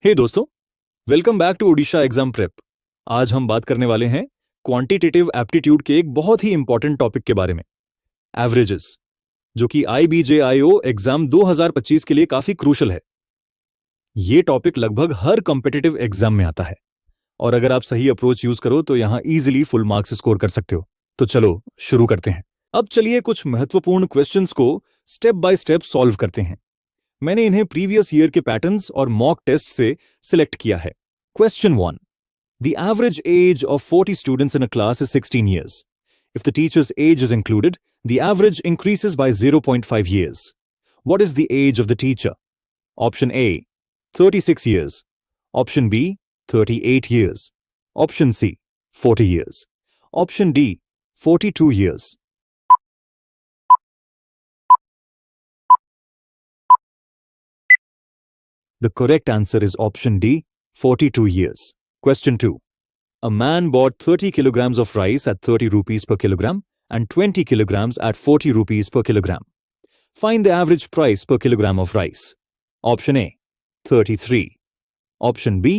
हे दोस्तों, welcome back to Odisha exam prep. आज हम बात करने वाले हैं क्वांटिटेटिव एप्टीट्यूड के एक बहुत ही इंपॉर्टेंट टॉपिक के बारे में, एवरेजेस, जो कि IB JIO एग्जाम 2025 के लिए काफी क्रूशल है। ये टॉपिक लगभग हर कॉम्पिटिटिव एग्जाम में आता है और अगर आप सही अप्रोच यूज करो तो यहां इजीली फुल मार्क्स स्कोर कर सकते हो। तो चलो शुरू करते हैं। अब चलिए कुछ महत्वपूर्ण क्वेश्चंस को स्टेप बाय स्टेप सॉल्व करते हैं। मैंने इन्हें प्रीवियस ईयर के पैटर्न्स और मॉक टेस्ट से सिलेक्ट किया है। Question 1. The average age of 40 students in a class is 16 years. If the teacher's age is included, the average increases by 0.5 years. What is the age of the teacher? Option A, 36 years. Option B, 38 years. Option C, 40 years. Option D, 42 years. The correct answer is option D, 42 years. Question 2. A man bought 30 kilograms of rice at 30 rupees per kilogram and 20 kilograms at 40 rupees per kilogram. Find the average price per kilogram of rice. Option A, 33. Option B,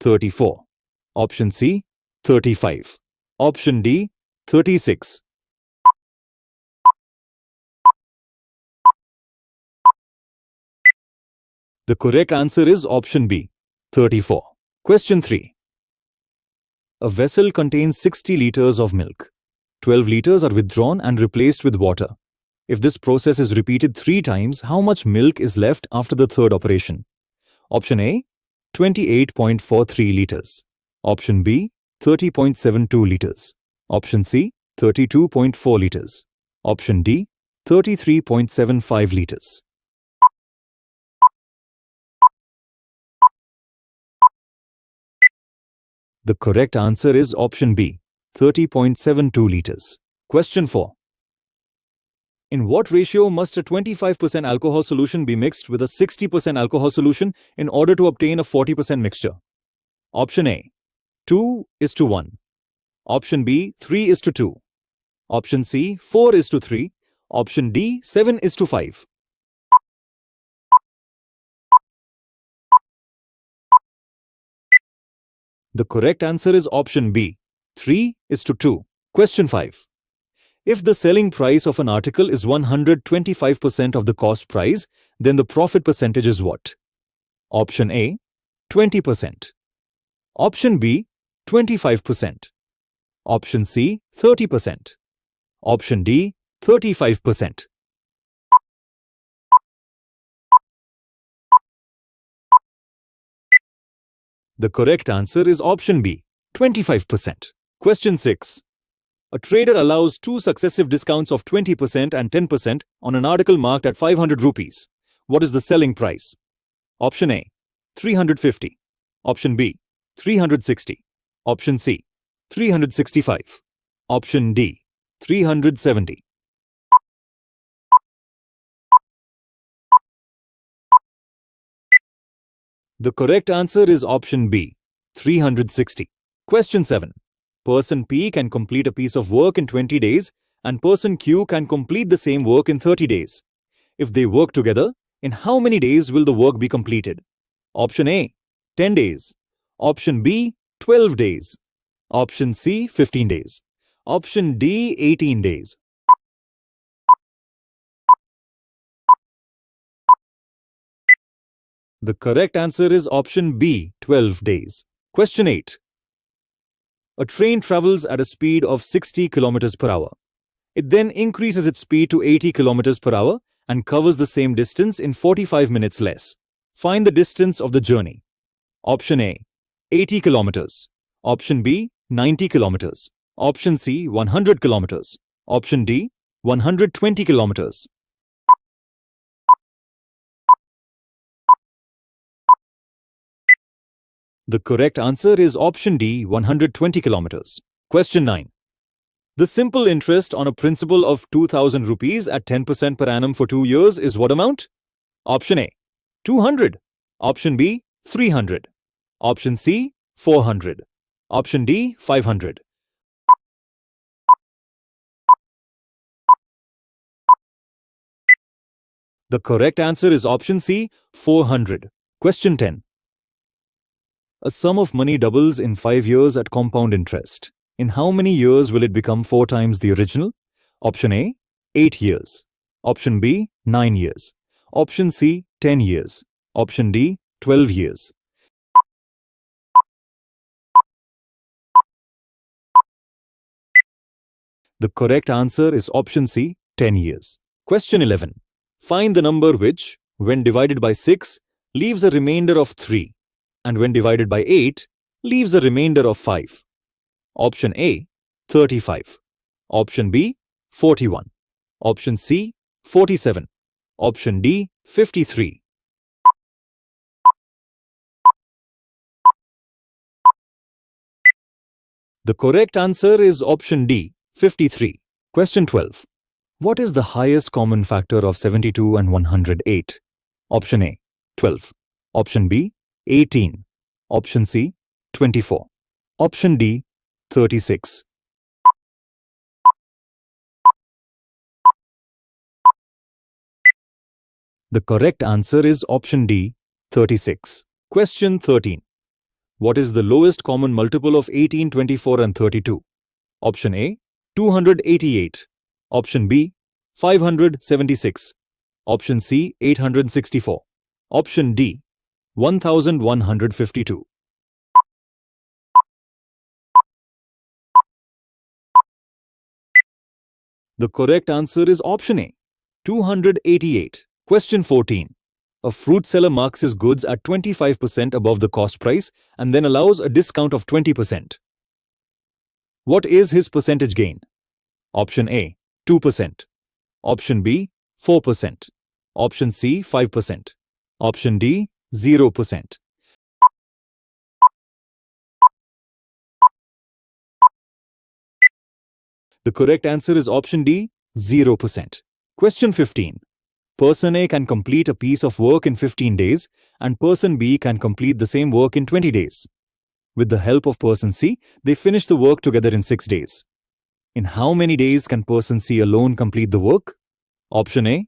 34. Option C, 35. Option D, 36. The correct answer is option B, 34. Question 3. A vessel contains 60 liters of milk. 12 liters are withdrawn and replaced with water. If this process is repeated 3 times, how much milk is left after the third operation? Option A, 28.43 liters. Option B, 30.72 liters. Option C, 32.4 liters. Option D, 33.75 liters. The correct answer is option B, 30.72 liters. Question 4. In what ratio must a 25% alcohol solution be mixed with a 60% alcohol solution in order to obtain a 40% mixture? Option A, 2:1. Option B, 3:2. Option C, 4:3. Option D, 7:5. The correct answer is option B, 3:2. Question 5. If the selling price of an article is 125% of the cost price, then the profit percentage is what? Option A, 20%. Option B, 25%. Option C, 30%. Option D, 35%. The correct answer is option B, 25%. Question 6. A trader allows 2 successive discounts of 20% and 10% on an article marked at 500 rupees. What is the selling price? Option A, 350. Option B, 360. Option C, 365. Option D, 370. The correct answer is option B, 360. Question 7. Person P can complete a piece of work in 20 days and person Q can complete the same work in 30 days. If they work together, in how many days will the work be completed? Option A, 10 days. Option B, 12 days. Option C, 15 days. Option D, 18 days. The correct answer is option B, 12 days. Question 8. A train travels at a speed of 60 kilometers per hour. It then increases its speed to 80 kilometers per hour and covers the same distance in 45 minutes less. Find the distance of the journey. Option A, 80 kilometers. Option B, 90 kilometers. Option C, 100 kilometers. Option D, 120 kilometers. The correct answer is option D, 120 kilometers. Question 9. The simple interest on a principal of 2,000 rupees at 10% per annum for 2 years is what amount? Option A, 200. Option B, 300. Option C, 400. Option D, 500. The correct answer is option C, 400. Question 10. A sum of money doubles in 5 years at compound interest. In how many years will it become 4 times the original? Option A, 8 years. Option B, 9 years. Option C, 10 years. Option D, 12 years. The correct answer is option C, 10 years. Question 11. Find the number which, when divided by 6, leaves a remainder of 3, and when divided by 8, leaves a remainder of 5. Option A, 35. Option B, 41. Option C, 47. Option D, 53. The correct answer is option D, 53. Question 12. What is the highest common factor of 72 and 108? Option A, 12. Option B, 18. Option C, 24. Option D, 36. The correct answer is option D, 36. Question 13. What is the lowest common multiple of 18, 24 and 32? Option A, 288. Option B, 576. Option C, 864. Option D, 1152. The correct answer is option A, 288. Question 14. A fruit seller marks his goods at 25% above the cost price and then allows a discount of 20%. What is his percentage gain? Option A, 2%. Option B, 4%. Option C, 5%. Option D, 0%. The correct answer is option D, 0%. Question 15. Person A can complete a piece of work in 15 days and person B can complete the same work in 20 days. With the help of person C, they finish the work together in 6 days. In how many days can person C alone complete the work? Option A,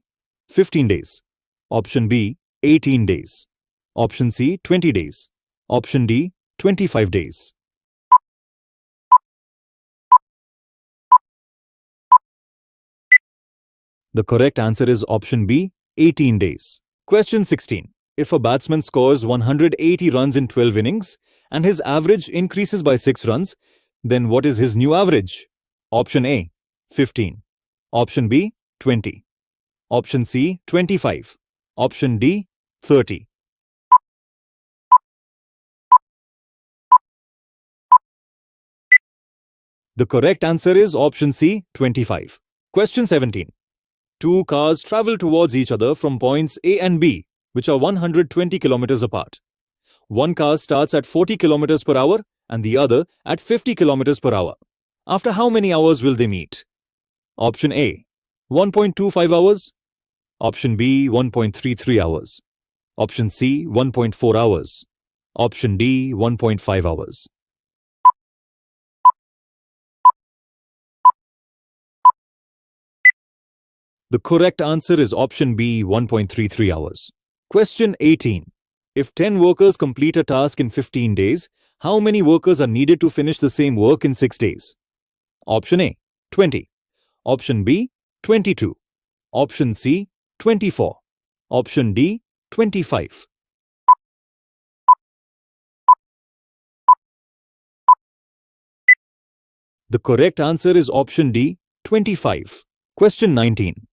15 days. Option B, 18 days. Option C, 20 days. Option D, 25 days. The correct answer is option B, 18 days. Question 16. If a batsman scores 180 runs in 12 innings and his average increases by 6 runs, then what is his new average? Option A, 15. Option B, 20. Option C, 25. Option D, 30. The correct answer is option C, 25. Question 17. Two cars travel towards each other from points A and B, which are 120 kilometers apart. One car starts at 40 kilometers per hour and the other at 50 kilometers per hour. After how many hours will they meet? Option A, 1.25 hours. Option B, 1.33 hours. Option C, 1.4 hours. Option D, 1.5 hours. The correct answer is option B, 1.33 hours. Question 18. If 10 workers complete a task in 15 days, how many workers are needed to finish the same work in 6 days? Option A, 20. Option B, 22. Option C, 24. Option D, 25. The correct answer is option D, 25. Question 19.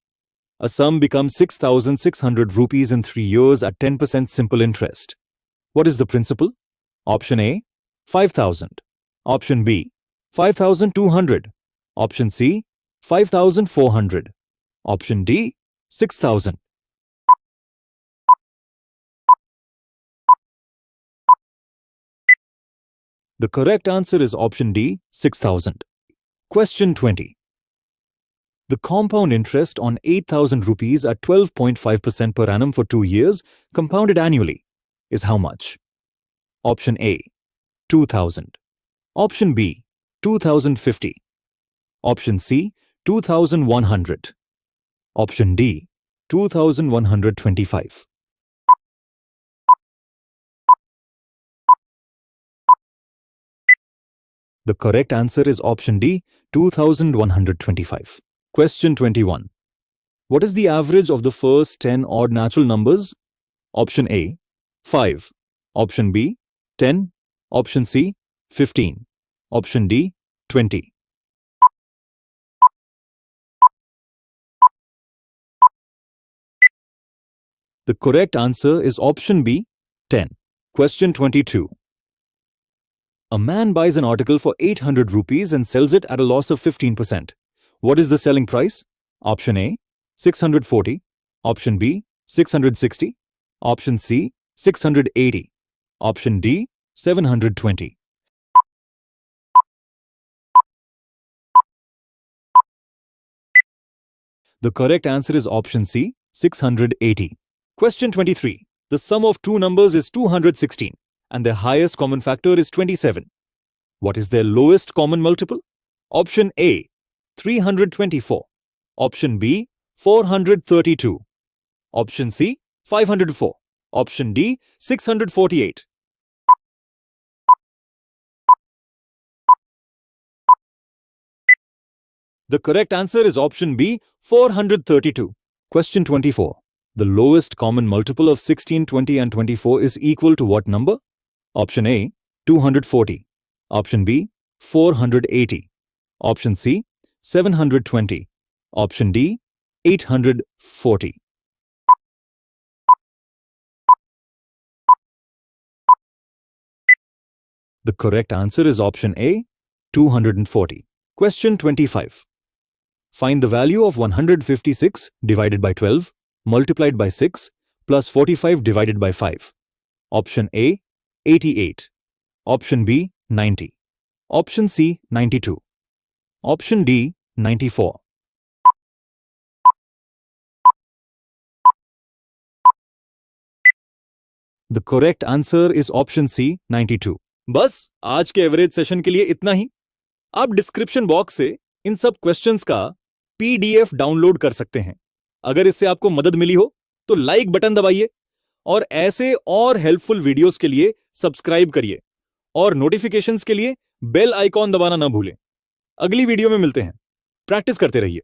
A sum becomes 6,600 rupees in 3 years at 10% simple interest. What is the principal? Option A, 5,000. Option B, 5,200. Option C, 5,400. Option D, 6,000. The correct answer is option D, 6,000. Question 20. The compound interest on 8,000 rupees at 12.5% per annum for 2 years, compounded annually, is how much? Option A, 2,000. Option B, 2,050. Option C, 2,100. Option D, 2,125. The correct answer is option D, 2125. Question 21. What is the average of the first 10 odd natural numbers? Option A, 5. Option B, 10. Option C, 15. Option D, 20. The correct answer is option B, 10. Question 22. A man buys an article for 800 rupees and sells it at a loss of 15%. What is the selling price? Option A, 640. Option B, 660. Option C, 680. Option D, 720. The correct answer is option C, 680. Question 23. The sum of two numbers is 216 and their highest common factor is 27. What is their lowest common multiple? Option A, 324. Option B, 432. Option C, 504. Option D, 648. The correct answer is option B, 432. Question 24. The lowest common multiple of 16, 20 and 24 is equal to what number? Option A, 240. Option B, 480. Option C, 720. Option D, 840. The correct answer is option A, 240. Question 25. Find the value of 156 divided by 12 multiplied by 6 plus 45 divided by 5. Option A, 88. Option B, 90. Option C, 92. Option D, 94. The correct answer is option C, 92. बस आज के average session के लिए इतना ही। आप description box से इन सब questions का पीडीएफ डाउनलोड कर सकते हैं। अगर इससे आपको मदद मिली हो तो लाइक बटन दबाइए और ऐसे और हेल्पफुल वीडियोस के लिए सब्सक्राइब करिए और नोटिफिकेशंस के लिए बेल आइकॉन दबाना ना भूलें। अगली वीडियो में मिलते हैं। प्रैक्टिस करते रहिए।